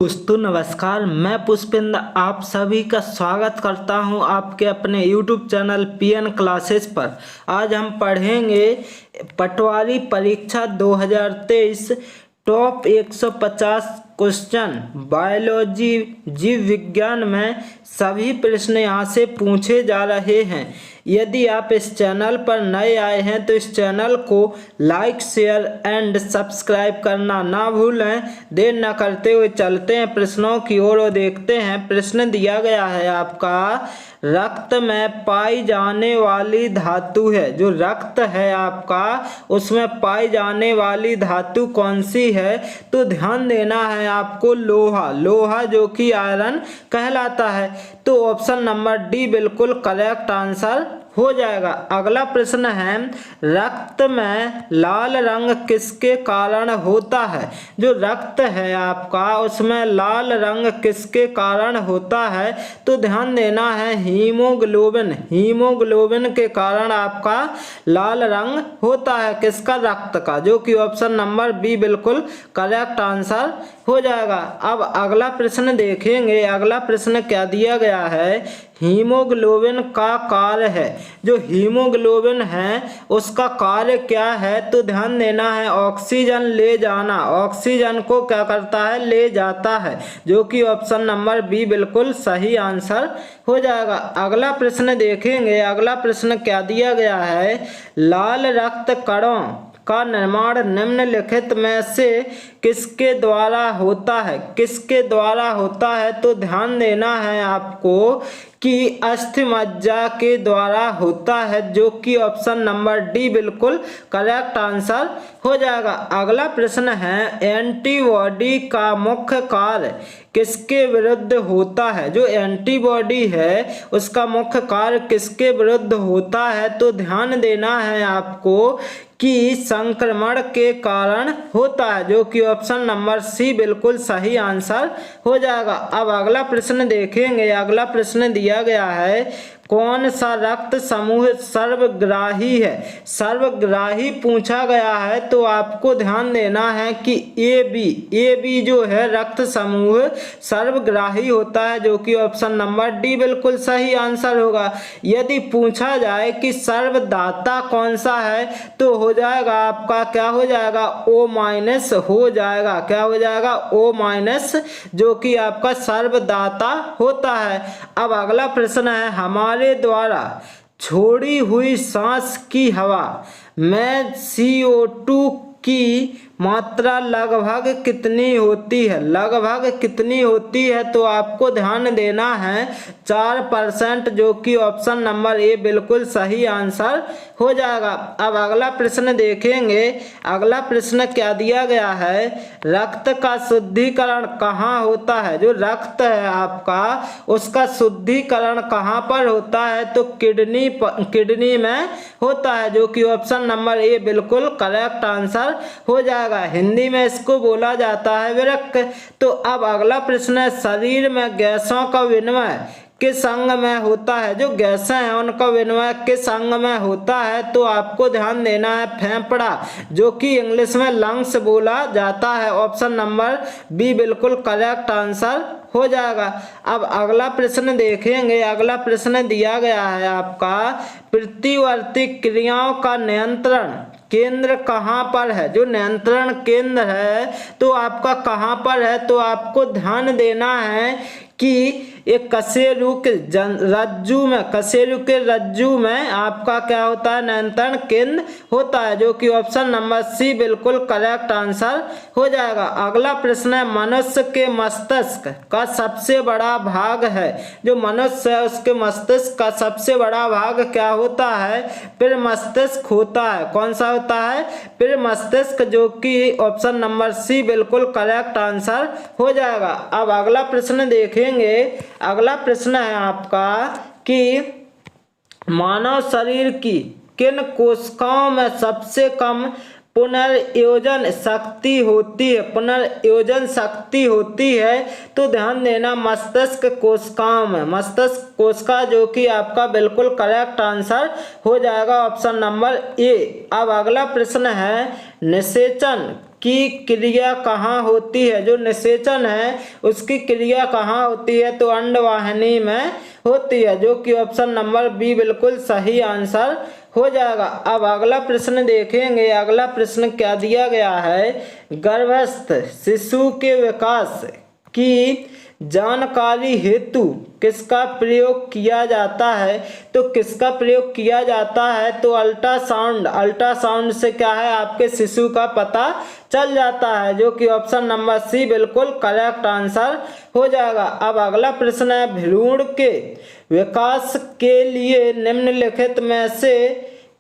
दोस्तों नमस्कार, मैं पुष्पेंद्र आप सभी का स्वागत करता हूं आपके अपने YouTube चैनल PN क्लासेस पर। आज हम पढ़ेंगे पटवारी परीक्षा 2023 टॉप 150 क्वेश्चन बायोलॉजी जीव विज्ञान में सभी प्रश्न यहाँ से पूछे जा रहे हैं। यदि आप इस चैनल पर नए आए हैं तो इस चैनल को लाइक शेयर एंड सब्सक्राइब करना ना भूलें। देर न करते हुए चलते हैं प्रश्नों की ओर और देखते हैं। प्रश्न दिया गया है आपका, रक्त में पाई जाने वाली धातु है, जो रक्त है आपका उसमें पाई जाने वाली धातु कौन सी है? तो ध्यान देना है आपको, लोहा जो कि आयरन कहलाता है। तो ऑप्शन नंबर डी बिल्कुल करेक्ट आंसर हो जाएगा। अगला प्रश्न है, रक्त में लाल रंग किसके कारण होता है? जो रक्त है आपका उसमें लाल रंग किसके कारण होता है? तो ध्यान देना है हीमोग्लोबिन के कारण आपका लाल रंग होता है। किसका? रक्त का, जो कि ऑप्शन नंबर बी बिल्कुल करेक्ट आंसर हो जाएगा। अब अगला प्रश्न देखेंगे। अगला प्रश्न क्या दिया गया है? हीमोग्लोबिन का कार्य है। जो हीमोग्लोबिन है उसका कार्य क्या है? तो ध्यान देना है, ऑक्सीजन ले जाना। ऑक्सीजन को क्या करता है? ले जाता है, जो कि ऑप्शन नंबर बी बिल्कुल सही आंसर हो जाएगा। अगला प्रश्न देखेंगे। अगला प्रश्न क्या दिया गया है? लाल रक्त कणों का निर्माण निम्नलिखित में से किसके द्वारा होता है? किसके द्वारा होता है? तो ध्यान देना है आपको कि अस्थिमज्जा के द्वारा होता है, जो कि ऑप्शन नंबर डी बिल्कुल करेक्ट आंसर हो जाएगा। अगला प्रश्न है, एंटीबॉडी का मुख्य कार्य किसके विरुद्ध होता है? जो एंटीबॉडी है उसका मुख्य कार्य किसके विरुद्ध होता है? तो ध्यान देना है आपको कि संक्रमण के कारण होता है, जो कि ऑप्शन नंबर सी बिल्कुल सही आंसर हो जाएगा। अब अगला प्रश्न देखेंगे। अगला प्रश्न दिया गया है, कौन सा रक्त समूह सर्वग्राही है? सर्वग्राही पूछा गया है तो आपको ध्यान देना है कि ए बी जो है रक्त समूह सर्वग्राही होता है, जो कि ऑप्शन नंबर डी बिल्कुल सही आंसर होगा। यदि पूछा जाए कि सर्वदाता कौन सा है तो हो जाएगा आपका, क्या हो जाएगा? O- हो जाएगा। क्या हो जाएगा? O-, जो कि आपका सर्वदाता होता है। अब अगला प्रश्न है, हमारे द्वारा छोड़ी हुई सांस की हवा में CO2 की मात्रा लगभग कितनी होती है? लगभग कितनी होती है? तो आपको ध्यान देना है 4%, जो कि ऑप्शन नंबर ए बिल्कुल सही आंसर हो जाएगा। अब अगला प्रश्न देखेंगे। अगला प्रश्न क्या दिया गया है? रक्त का शुद्धिकरण कहाँ होता है? जो रक्त है आपका उसका शुद्धिकरण कहाँ पर होता है? तो किडनी में होता है, जो कि ऑप्शन नंबर ए बिल्कुल करेक्ट आंसर हो जाएगा। हिंदी में इसको बोला जाता है वृक्क। तो अब अगला प्रश्न है, शरीर में गैसों का विनिमय किस अंग में होता है? जो गैसें हैं उनका विनिमय किस अंग में होता है? तो आपको ध्यान देना है फेफड़ा, जो कि इंग्लिश में लंग्स बोला जाता है। ऑप्शन नंबर बी बिल्कुल करेक्ट आंसर हो जाएगा। अब अगला प्रश्न देखेंगे। अगला प्रश्न दिया गया है आपका, प्रतिवर्ती क्रियाओं का नियंत्रण केंद्र कहाँ पर है? जो नियंत्रण केंद्र है तो आपका कहाँ पर है? तो आपको ध्यान देना है कि एक कशेरु के रज्जू में आपका क्या होता है? नियंत्रण केंद्र होता है, जो कि ऑप्शन नंबर सी बिल्कुल करेक्ट आंसर हो जाएगा। अगला प्रश्न है, मनुष्य के मस्तिष्क का सबसे बड़ा भाग है। जो मनुष्य है उसके मस्तिष्क का सबसे बड़ा भाग क्या होता है? फिर मस्तिष्क होता है। कौन सा होता है? फिर मस्तिष्क, जो कि ऑप्शन नंबर सी बिल्कुल करेक्ट आंसर हो जाएगा। अब अगला प्रश्न देखेंगे। अगला प्रश्न है आपका कि मानव शरीर की किन कोशिकाओं में सबसे कम पुनर्योजन शक्ति होती है? तो ध्यान देना, मस्तिष्क कोशिकाओं में। मस्तिष्क कोशिका, जो कि आपका बिल्कुल करेक्ट आंसर हो जाएगा, ऑप्शन नंबर ए। अब अगला प्रश्न है, निषेचन की क्रिया कहाँ होती है, जो निषेचन है उसकी क्रिया कहाँ होती है, तो अंडवाहिनी में होती है, जो कि ऑप्शन नंबर बी बिल्कुल सही आंसर हो जाएगा। अब अगला प्रश्न देखेंगे। अगला प्रश्न क्या दिया गया है, गर्भस्थ शिशु के विकास की जानकारी हेतु किसका प्रयोग किया जाता है, तो किसका प्रयोग किया जाता है, तो अल्ट्रासाउंड। अल्ट्रासाउंड से क्या है, आपके शिशु का पता चल जाता है, जो कि ऑप्शन नंबर सी बिल्कुल करेक्ट आंसर हो जाएगा। अब अगला प्रश्न है, भ्रूण के विकास के लिए निम्नलिखित में से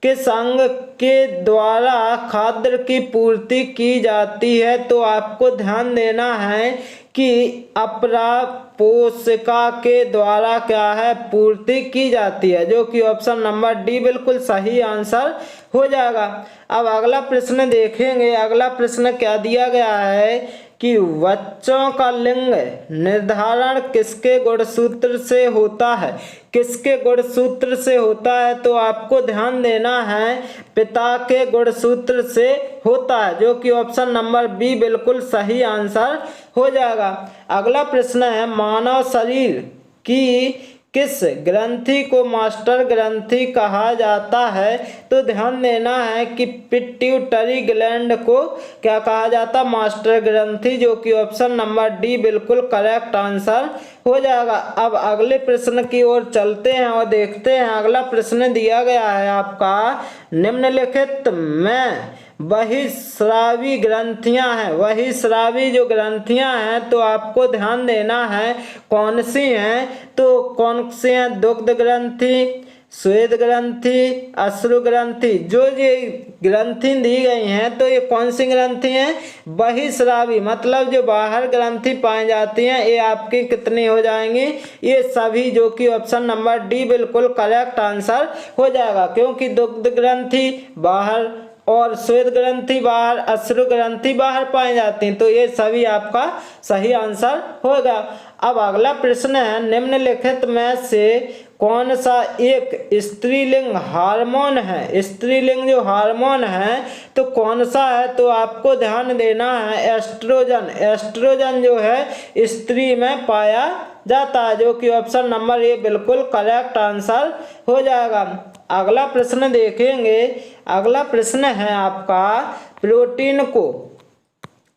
किस अंग के द्वारा खाद्य की पूर्ति की जाती है, तो आपको ध्यान देना है कि अपरा पोषिका के द्वारा क्या है, पूर्ति की जाती है, जो कि ऑप्शन नंबर डी बिल्कुल सही आंसर हो जाएगा। अब अगला प्रश्न देखेंगे। अगला प्रश्न क्या दिया गया है कि बच्चों का लिंग निर्धारण किसके गुणसूत्र से होता है, किसके गुणसूत्र से होता है, तो आपको ध्यान देना है पिता के गुणसूत्र से होता है, जो कि ऑप्शन नंबर बी बिल्कुल सही आंसर हो जाएगा। अगला प्रश्न है, मानव शरीर की किस ग्रंथि को मास्टर ग्रंथि कहा जाता है, तो ध्यान देना है कि पिट्यूटरी ग्लैंड को क्या कहा जाता, मास्टर ग्रंथि, जो कि ऑप्शन नंबर डी बिल्कुल करेक्ट आंसर हो जाएगा। अब अगले प्रश्न की ओर चलते हैं और देखते हैं। अगला प्रश्न दिया गया है आपका, निम्नलिखित में बहिस्रावी ग्रंथियां हैं, बहिस्रावी जो ग्रंथियां हैं तो आपको ध्यान देना है कौन सी हैं, तो कौन सी हैं, दुग्ध ग्रंथि, श्वेत ग्रंथि, अश्रु ग्रंथि। जो ये ग्रंथि दी गई हैं तो ये कौन सी ग्रंथि हैं, बहिस्रावी, मतलब जो बाहर ग्रंथि पाई जाती हैं, ये आपकी कितनी हो जाएंगी, ये सभी, जो कि ऑप्शन नंबर डी बिल्कुल करेक्ट आंसर हो जाएगा, क्योंकि दुग्ध ग्रंथि बाहर और श्वेत ग्रंथि बाहर, अश्रु ग्रंथि बाहर पाई जाती हैं, तो ये सभी आपका सही आंसर होगा। अब अगला प्रश्न है, निम्नलिखित में से कौन सा एक स्त्रीलिंग हार्मोन है, स्त्रीलिंग जो हार्मोन है तो कौन सा है, तो आपको ध्यान देना है एस्ट्रोजन। एस्ट्रोजन जो है स्त्री में पाया जाता है, जो कि ऑप्शन नंबर ए बिल्कुल करेक्ट आंसर हो जाएगा। अगला प्रश्न देखेंगे। अगला प्रश्न है आपका, प्रोटीन को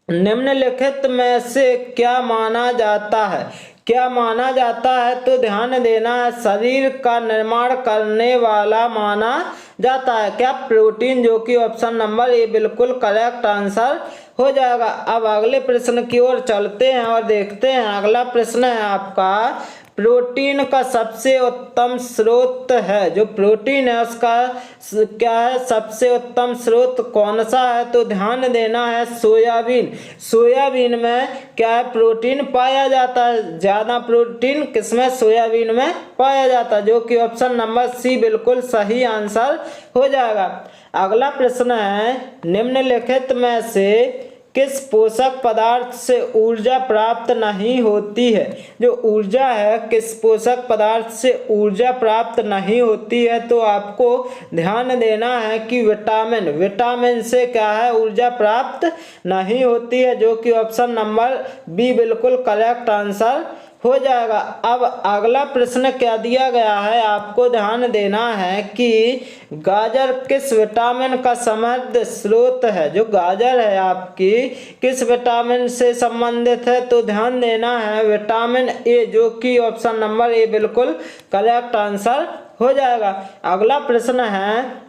निम्नलिखित में से क्या माना जाता है, क्या माना जाता है, तो ध्यान देना है शरीर का निर्माण करने वाला माना जाता है, क्या, प्रोटीन, जो कि ऑप्शन नंबर ए बिल्कुल करेक्ट आंसर हो जाएगा। अब अगले प्रश्न की ओर चलते हैं और देखते हैं। अगला प्रश्न है आपका, प्रोटीन का सबसे उत्तम स्रोत है, जो प्रोटीन है उसका क्या है, सबसे उत्तम स्रोत कौन सा है, तो ध्यान देना है सोयाबीन। सोयाबीन में क्या है, प्रोटीन पाया जाता है, ज़्यादा प्रोटीन किसमें, सोयाबीन में पाया जाता है, जो कि ऑप्शन नंबर सी बिल्कुल सही आंसर हो जाएगा। अगला प्रश्न है, निम्नलिखित में से किस पोषक पदार्थ से ऊर्जा प्राप्त नहीं होती है, जो ऊर्जा है किस पोषक पदार्थ से ऊर्जा प्राप्त नहीं होती है, तो आपको ध्यान देना है कि विटामिन, विटामिन से क्या है, ऊर्जा प्राप्त नहीं होती है, जो कि ऑप्शन नंबर बी बिल्कुल करेक्ट आंसर हो जाएगा। अब अगला प्रश्न क्या दिया गया है, आपको ध्यान देना है कि गाजर किस विटामिन का समृद्ध स्रोत है, जो गाजर है आपकी किस विटामिन से संबंधित है, तो ध्यान देना है विटामिन ए, जो कि ऑप्शन नंबर ए बिल्कुल करेक्ट आंसर हो जाएगा। अगला प्रश्न है,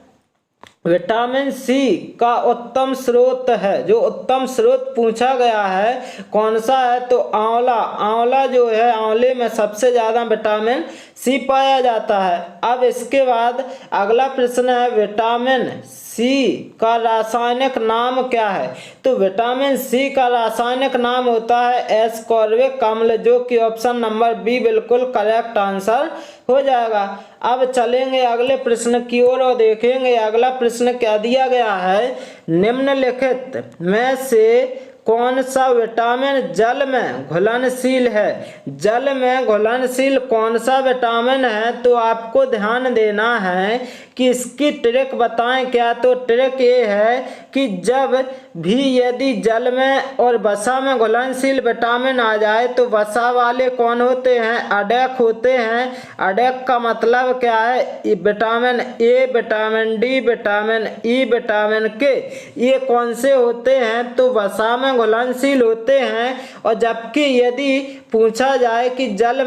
विटामिन सी का उत्तम स्रोत है, जो उत्तम स्रोत पूछा गया है कौन सा है, तो आंवला। आंवला जो है, आंवले में सबसे ज़्यादा विटामिन सी पाया जाता है। अब इसके बाद अगला प्रश्न है, विटामिन सी का रासायनिक नाम क्या है, तो विटामिन सी का रासायनिक नाम होता है एस्कॉर्बिक अम्ल, जो कि ऑप्शन नंबर बी बिल्कुल करेक्ट आंसर हो जाएगा। अब चलेंगे अगले प्रश्न की ओर और देखेंगे अगला प्रश्न क्या दिया गया है, निम्नलिखित में से कौन सा विटामिन जल में घुलनशील है, जल में घुलनशील कौन सा विटामिन है, तो आपको ध्यान देना है कि इसकी ट्रिक बताएं क्या, तो ट्रिक ये है कि जब भी यदि जल में और वसा में घुलनशील विटामिन आ जाए तो वसा वाले कौन होते हैं, अडेक होते हैं। अडेक का मतलब क्या है, vitamin A, vitamin D, vitamin E, vitamin के, ये कौन से होते हैं, तो वसा में घुलनशील होते हैं। और जबकि यदि पूछा जाए कि जल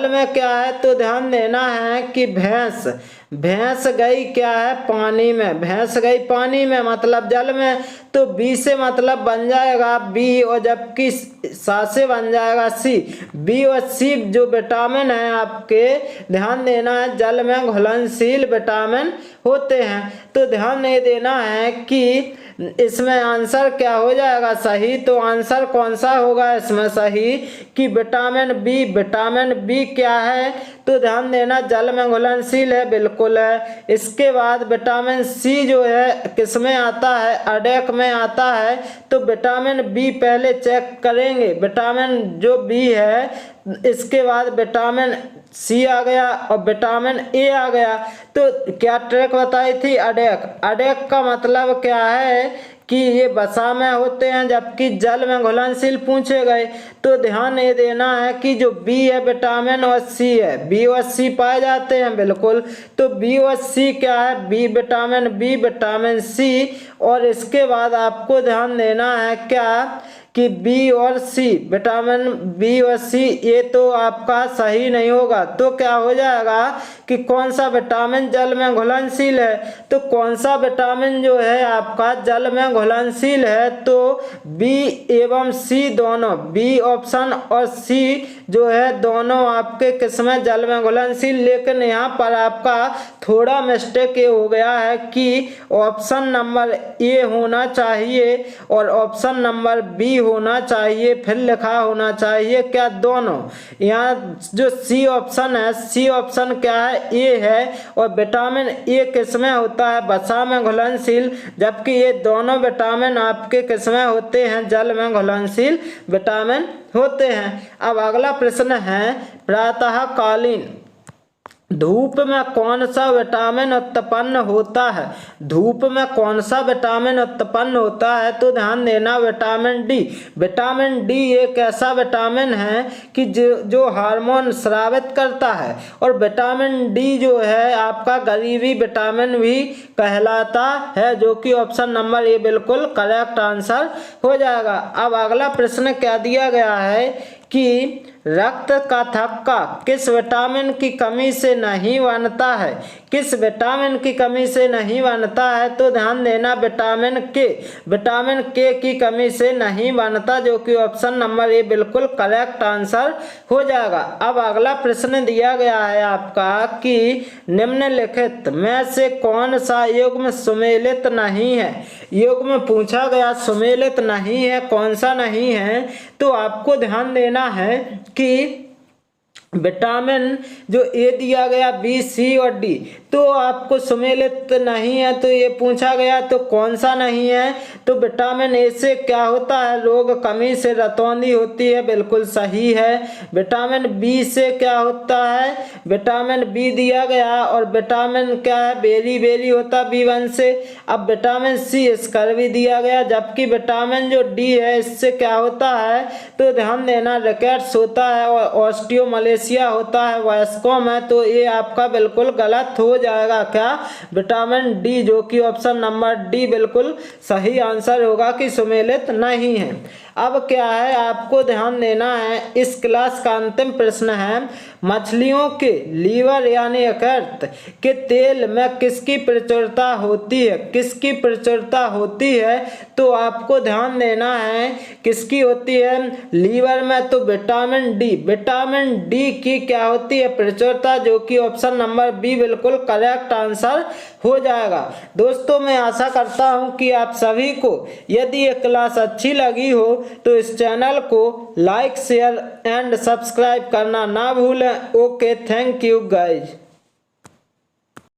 में क्या है, तो ध्यान देना है कि भैंस गई क्या है, पानी में, भैंस गई पानी में मतलब जल में, तो बी से मतलब बन जाएगा बी, और जबकि सा से बन जाएगा सी। बी और सी जो विटामिन है आपके, ध्यान देना है जल में घुलनशील विटामिन होते हैं। तो ध्यान नहीं देना है कि इसमें आंसर क्या हो जाएगा सही, तो आंसर कौन सा होगा इसमें सही कि विटामिन बी क्या है, तो ध्यान देना जल में घुलनशील है, बिल्कुल है। इसके बाद विटामिन सी जो है किसमें आता है, अडेक में आता है। तो विटामिन बी पहले चेक करेंगे, विटामिन जो बी है, इसके बाद विटामिन सी आ गया और विटामिन ए आ गया। तो क्या ट्रिक बताई थी, अडेक का मतलब क्या है कि ये वसा में होते हैं, जबकि जल में घुलनशील पूछे गए। तो ध्यान ये देना है कि जो बी है विटामिन और सी है, बी और सी पाए जाते हैं, बिल्कुल। तो बी और सी क्या है, बी विटामिन सी। और इसके बाद आपको ध्यान देना है क्या कि बी और सी, विटामिन बी और सी, ये तो आपका सही नहीं होगा। तो क्या हो जाएगा कि कौन सा विटामिन जल में घुलनशील है, तो कौन सा विटामिन जो है आपका जल में घुलनशील है, तो बी एवं सी दोनों, बी ऑप्शन और सी जो है दोनों आपके किसमें जल में घुलनशील। लेकिन यहाँ पर आपका थोड़ा मिस्टेक ये हो गया है कि ऑप्शन नंबर ए होना चाहिए और ऑप्शन नंबर बी होना चाहिए, फिर लिखा होना चाहिए क्या, दोनों। यहाँ जो सी ऑप्शन है, सी ऑप्शन क्या है, ए है, और विटामिन ए किसमें होता है, वसा में घुलनशील, जबकि ये दोनों विटामिन आपके किसमें होते हैं, जल में घुलनशील विटामिन होते हैं। अब अगला प्रश्न है, प्रातःकालीन धूप में कौन सा विटामिन उत्पन्न होता है, धूप में कौन सा विटामिन उत्पन्न होता है, तो ध्यान देना विटामिन डी। विटामिन डी एक ऐसा विटामिन है कि जो हार्मोन स्रावित करता है, और विटामिन डी जो है आपका गरीबी विटामिन भी कहलाता है, जो कि ऑप्शन नंबर ए बिल्कुल करेक्ट आंसर हो जाएगा। अब अगला प्रश्न क्या दिया गया है कि रक्त का थक्का किस विटामिन की कमी से नहीं बनता है, किस विटामिन की कमी से नहीं बनता है, तो ध्यान देना विटामिन के की कमी से नहीं बनता, जो कि ऑप्शन नंबर ए बिल्कुल करेक्ट आंसर हो जाएगा। अब अगला प्रश्न दिया गया है आपका कि निम्नलिखित में से कौन सा युग्म सुमेलित नहीं है, युग्म पूछा गया सुमेलित नहीं है, कौन सा नहीं है, तो आपको ध्यान देना है कि विटामिन जो ए दिया गया, बी, सी और डी, तो आपको सुमेलित नहीं है, तो ये पूछा गया तो कौन सा नहीं है, तो विटामिन ए से क्या होता है, रोग कमी से रतौंधी होती है, बिल्कुल सही है। विटामिन बी से क्या होता है, विटामिन बी दिया गया, और विटामिन क्या है, बेरी होता है B1 से। अब विटामिन सी स्कर्वी दिया गया, जबकि विटामिन जो डी है इससे क्या होता है, तो ध्यान देना रिकेट्स होता है और ऑस्टियोमलेशिया होता है, वयस्कों में। तो ये आपका बिल्कुल गलत हो जाएगा क्या, विटामिन डी, जो कि ऑप्शन नंबर डी बिल्कुल सही आंसर होगा कि सुमेलित नहीं है। अब क्या है आपको ध्यान देना है, इस क्लास का अंतिम प्रश्न है, मछलियों के लीवर यानी यकृत के तेल में किसकी प्रचुरता होती है, किसकी प्रचुरता होती है, तो आपको ध्यान देना है किसकी होती है, लीवर में, तो विटामिन डी की क्या होती है प्रचुरता, जो कि ऑप्शन नंबर बी बिल्कुल करेक्ट आंसर हो जाएगा। दोस्तों मैं आशा करता हूं कि आप सभी को यदि ये क्लास अच्छी लगी हो तो इस चैनल को लाइक, शेयर एंड सब्सक्राइब करना ना भूलें। Okay, thank you guys.